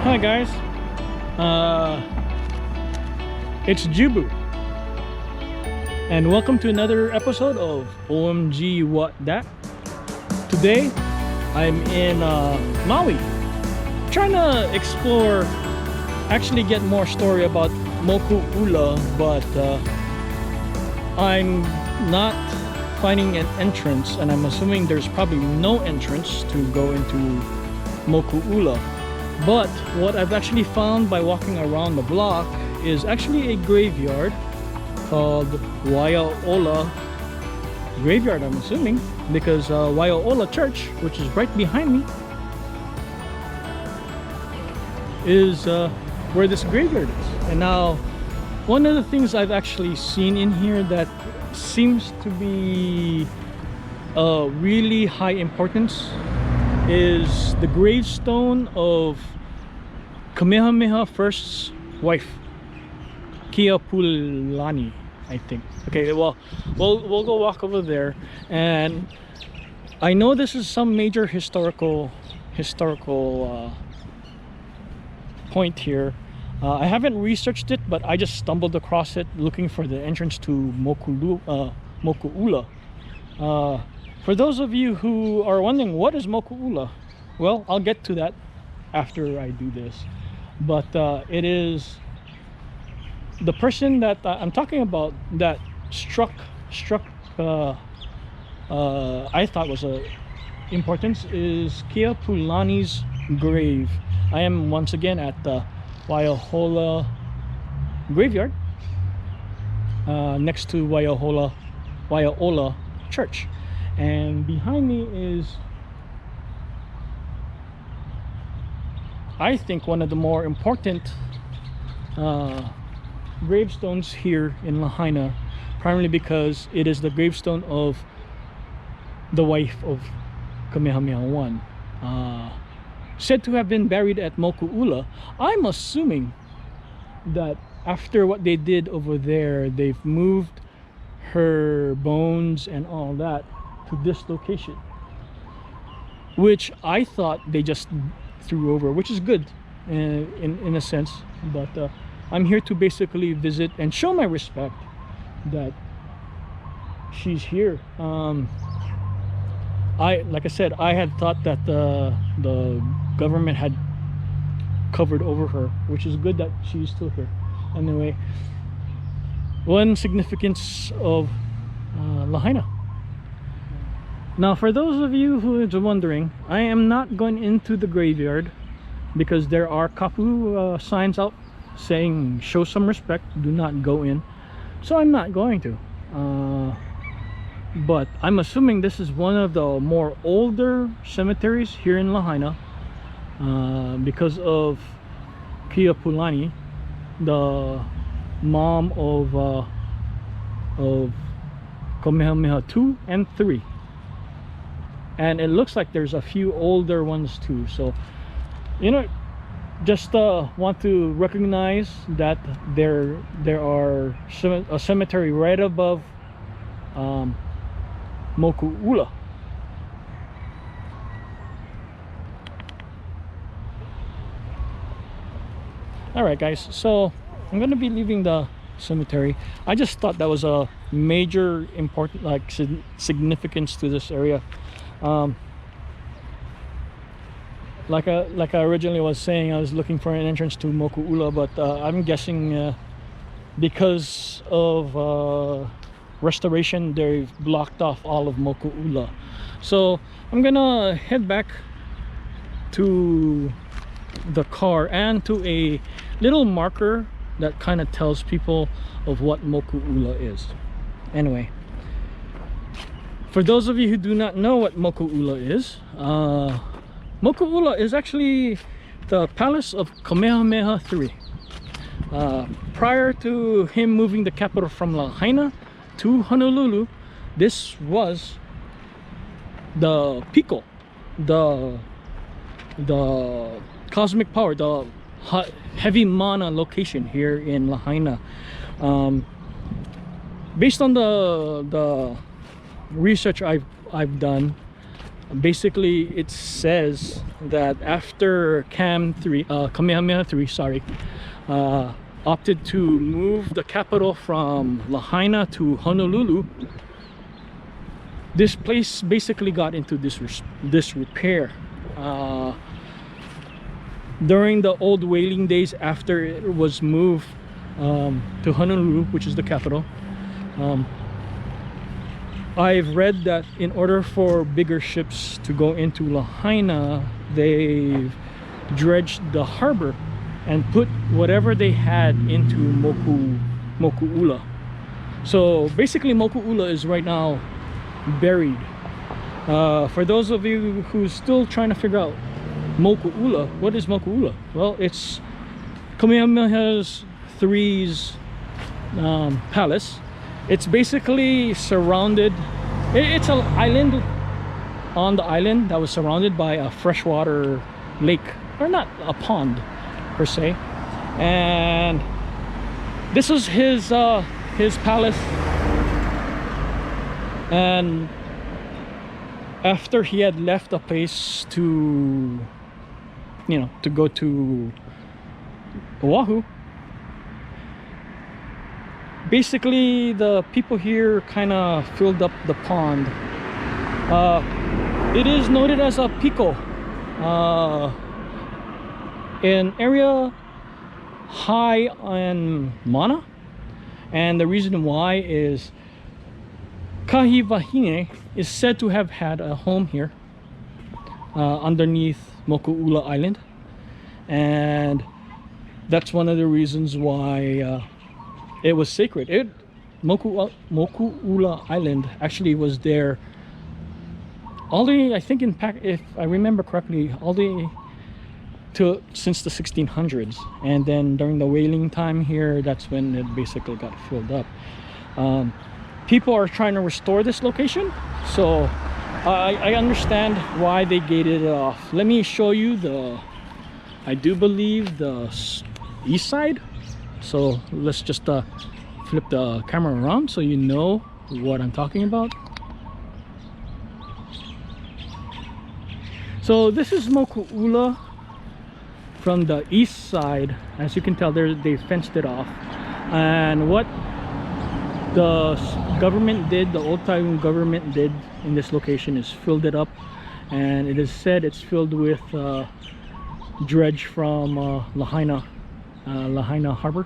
Hi guys, it's Jubu, and welcome to another episode of OMG WAT DAT. Today, I'm in Maui, trying to explore, actually get more story about Moku'ula, but I'm not finding an entrance, and I'm assuming there's probably no entrance to go into Moku'ula. But what I've actually found by walking around the block is actually a graveyard called Waiola graveyard, I'm assuming, because Waiola church, which is right behind me, is where this graveyard is. And now one of the things I've actually seen in here that seems to be really high importance is the gravestone of Kamehameha First's wife, Keapulani, I think. Okay, well, we'll go walk over there, and I know this is some major historical point here. I haven't researched it, but I just stumbled across it looking for the entrance to Moku'ula. For those of you who are wondering what is Moku'ula, well, I'll get to that after I do this. But it is the person that I'm talking about that struck I thought was a importance is Keapulani's grave. I am once again at the Waiola graveyard, next to Waiola church, and behind me is, I think, one of the more important gravestones here in Lahaina, primarily because it is the gravestone of the wife of Kamehameha I, said to have been buried at Moku'ula. I'm assuming that after what they did over there, they've moved her bones and all that to this location, which I thought they just threw over, which is good in a sense. But I'm here to basically visit and show my respect that she's here. Like I said, I had thought that the government had covered over her, which is good that she's still here. Anyway, one significance of Lahaina. Now, for those of you who are wondering, I am not going into the graveyard because there are kapu signs out saying show some respect, do not go in. So I'm not going to. But I'm assuming this is one of the more older cemeteries here in Lahaina, because of Keapulani, the mom of Kamehameha II and III. And it looks like there's a few older ones too. So, you know, just want to recognize that there are a cemetery right above Moku'ula. Alright guys, so I'm gonna be leaving the cemetery. I just thought that was a major important significance to this area. Like I originally was saying, I was looking for an entrance to Moku'ula, but I'm guessing because of restoration, they've blocked off all of Moku'ula. So I'm gonna head back to the car and to a little marker that kind of tells people of what Moku'ula is. Anyway, for those of you who do not know what Moku'ula is, Moku'ula is actually the palace of Kamehameha III. Prior to him moving the capital from Lahaina to Honolulu, this was the Pico, the cosmic power, the heavy mana location here in Lahaina. Based on the research I've done, basically it says that after Kamehameha 3, sorry, opted to move the capital from Lahaina to Honolulu, this place basically got into disrepair. During the old whaling days, after it was moved to Honolulu, which is the capital, I've read that in order for bigger ships to go into Lahaina, they've dredged the harbor and put whatever they had into Moku'ula. So basically Moku'ula is right now buried. For those of you who's still trying to figure out Moku'ula, what is Moku'ula? Well, it's Kamehameha III's palace. It's basically surrounded, it's an island on the island that was surrounded by a freshwater lake, or not a pond per se, and this was his palace. And after he had left the place to, you know, to go to Oahu, basically the people here kind of filled up the pond. It is noted as a pico, an area high on mana, and the reason why is Kamehameha is said to have had a home here underneath Moku'ula Island, and that's one of the reasons why it was sacred. Moku'ula Island actually was there all the, I think, if I remember correctly, all the since the 1600s, and then during the whaling time here, that's when it basically got filled up. People are trying to restore this location, so I understand why they gated it off. Let me show you I do believe the east side. So let's just flip the camera around so you know what I'm talking about. So this is Moku'ula from the east side. As you can tell, they fenced it off, and what the government did, the old time government did in this location, is filled it up, and it is said it's filled with dredge from Lahaina harbor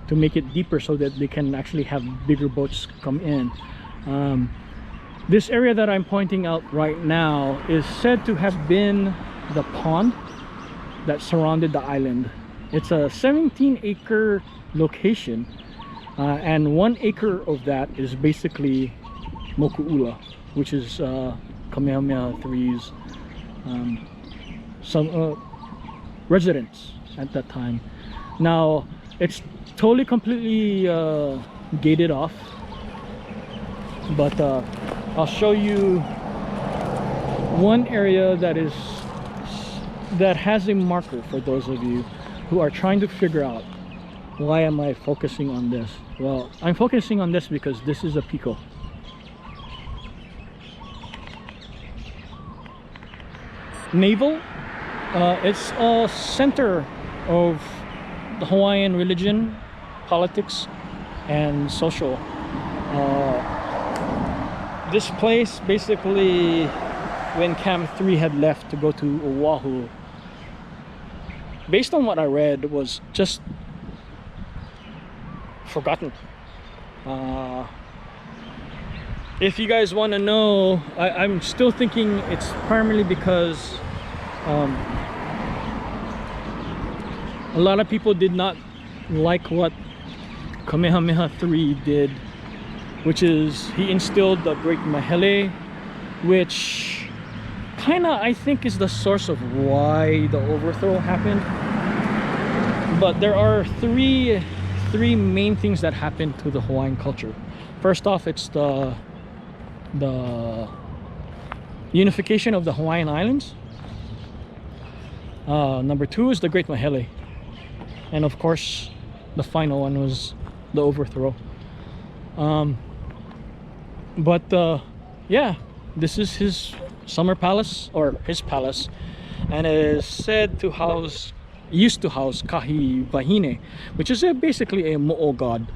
to make it deeper so that they can actually have bigger boats come in. This area that I'm pointing out right now is said to have been the pond that surrounded the island. It's a 17-acre location, and 1 acre of that is basically Moku'ula, which is Kamehameha III's residence at that time. Now it's totally completely gated off, but I'll show you one area that has a marker for those of you who are trying to figure out, why am I focusing on this? Well, I'm focusing on this because this is a pico. Naval, it's a center of the Hawaiian religion, politics, and social. This place basically, when Cam 3 had left to go to Oahu, based on what I read, was just forgotten. If you guys want to know, I'm still thinking it's primarily because a lot of people did not like what Kamehameha III did, which is he instilled the Great Mahele, which kind of, I think, is the source of why the overthrow happened. But there are three main things that happened to the Hawaiian culture. First off, it's the unification of the Hawaiian Islands. Number 2 is the Great Mahele, and of course the final one was the overthrow. But yeah, this is his summer palace, or his palace, and it is said to used to house Kamehameha, which is basically a mo'o god.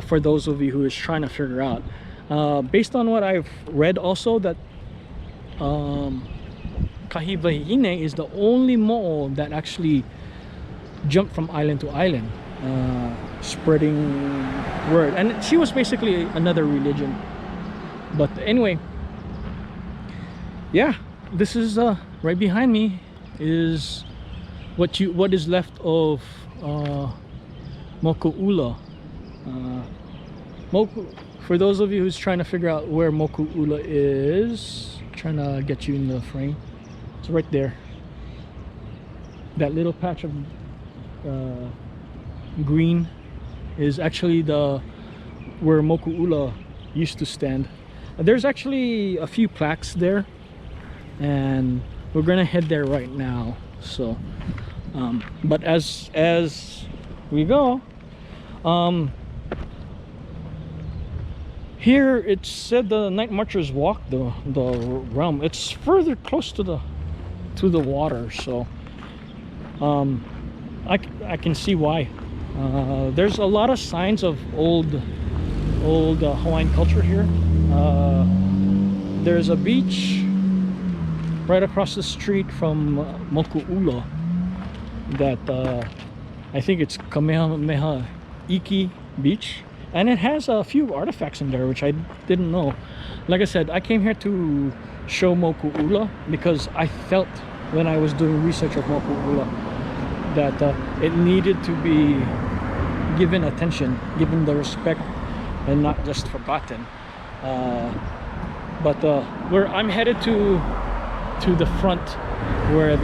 For those of you who is trying to figure out, based on what I've read also, that Kamehameha is the only mo'o that actually jumped from island to island, spreading word, and she was basically another religion. But anyway, yeah, this is right behind me is what is left of Moku'ula. For those of you who's trying to figure out where Moku'ula is, trying to get you in the frame, it's right there. That little patch of green is actually where Moku'ula used to stand. There's actually a few plaques there, and we're gonna head there right now. So but as we go, here it said the nightmarchers walk the realm. It's further close to the water, so I can see why. There's a lot of signs of old Hawaiian culture here. There's a beach right across the street from Moku'ula that I think it's Kamehameha Iki Beach, and it has a few artifacts in there which I didn't know. Like I said, I came here to show Moku'ula because I felt when I was doing research of Moku'ula that it needed to be given attention, given the respect, and not just forgotten. But I'm headed to the front where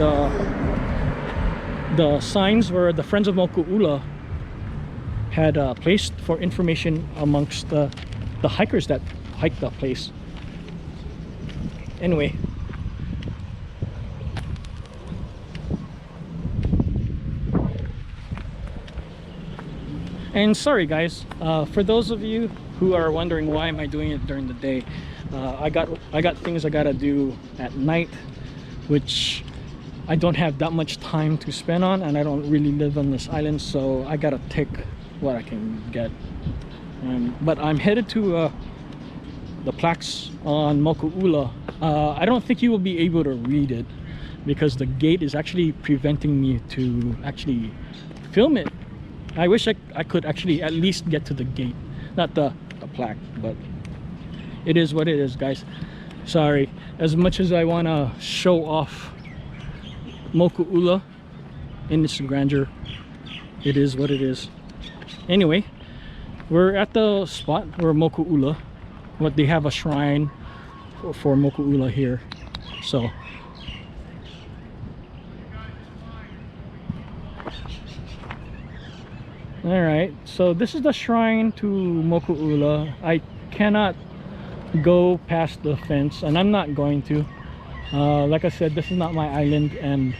the signs where the Friends of Moku'ula had placed for information amongst the hikers that hiked the place. Anyway, and sorry guys, for those of you who are wondering why am I doing it during the day, I got things I gotta do at night, which I don't have that much time to spend on, and I don't really live on this island, so I gotta take what I can get. But I'm headed to the plaques on Moku'ula. I don't think you will be able to read it because the gate is actually preventing me to actually film it. I wish I could actually at least get to the gate, not the plaque, but it is what it is, guys. Sorry, as much as I want to show off Moku'ula in its grandeur, it is what it is. Anyway, we're at the spot where Moku'ula, they have a shrine for Moku'ula here. So all right, so this is the shrine to Moku'ula. I cannot go past the fence, and I'm not going to. Like I said, this is not my island, and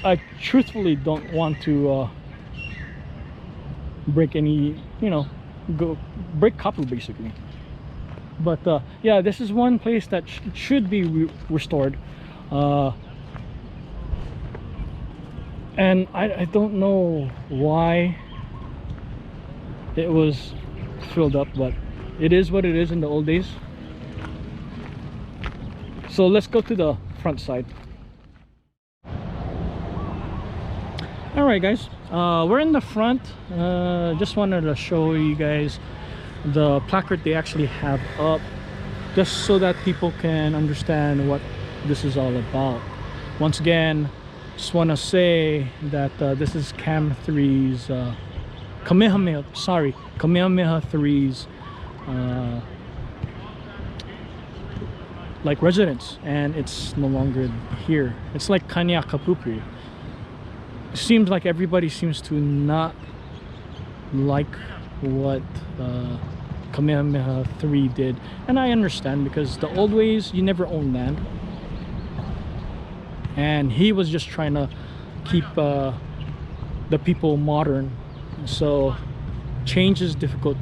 I truthfully don't want to break any, break kapu basically. But yeah, this is one place that should be restored, and I don't know why it was filled up, but it is what it is in the old days. So let's go to the front side. All right guys, we're in the front. Just wanted to show you guys the placard they actually have up, just so that people can understand what this is all about. Once again, just want to say that this is Kamehameha 3's like residence, and it's no longer here. It's like Kanya Kapupu. It seems like everybody seems to not like what Kamehameha 3 did, and I understand, because the old ways, you never own land, and he was just trying to keep the people modern, so change is difficult.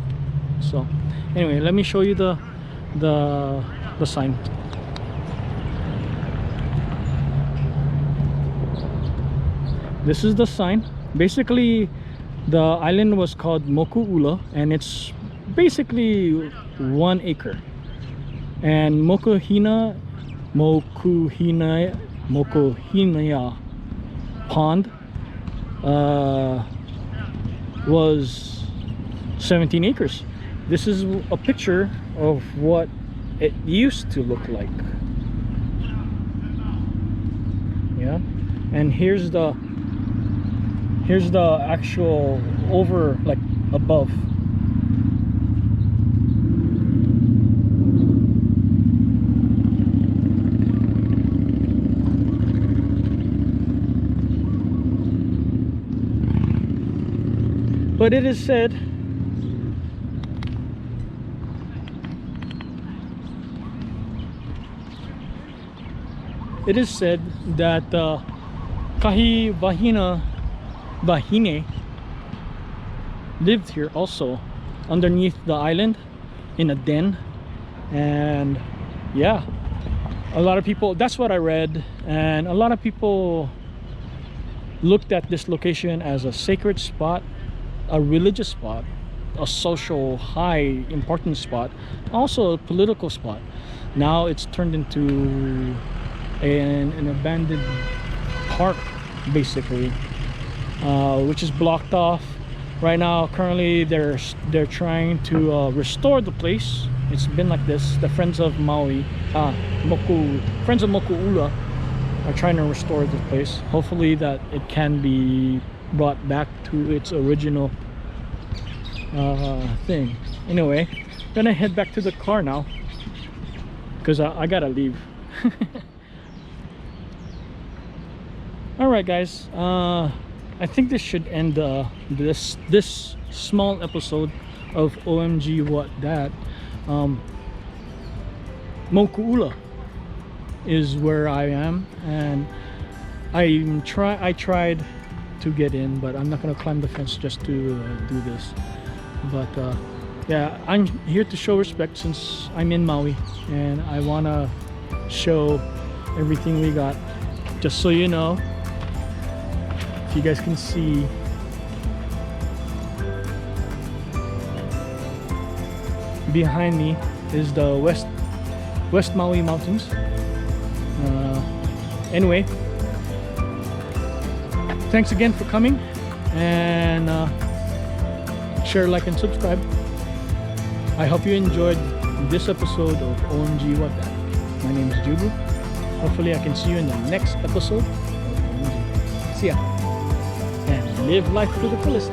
So anyway, let me show you the sign. This is the sign. Basically, the island was called Moku'ula, and it's basically 1 acre. And Moku'ina pond was 17 acres. This is a picture of what it used to look like. Yeah, and here's the actual over, like, above. But it is said that Kamehameha lived here also, underneath the island in a den. And yeah, a lot of people, that's what I read, and a lot of people looked at this location as a sacred spot, a religious spot, a social high importance spot, also a political spot. Now it's turned into an abandoned park, basically, which is blocked off right now. Currently they're trying to restore the place. It's been like this. The friends of Maui, friends of Moku'ula, are trying to restore the place. Hopefully that it can be brought back to its original thing. Anyway, I'm gonna head back to the car now because I gotta leave. Alright guys, I think this should end this small episode of OMG WAT DAT. Moku'ula is where I am, and I tried to get in, but I'm not gonna climb the fence just to do this. But yeah, I'm here to show respect since I'm in Maui, and I wanna show everything we got. Just so you know, if you guys can see, behind me is the West Maui Mountains. Anyway, thanks again for coming, and share, like, and subscribe. I hope you enjoyed this episode of OMG WAT DAT. My name is Jubu. Hopefully I can see you in the next episode of OMG. See ya, and live life to the fullest.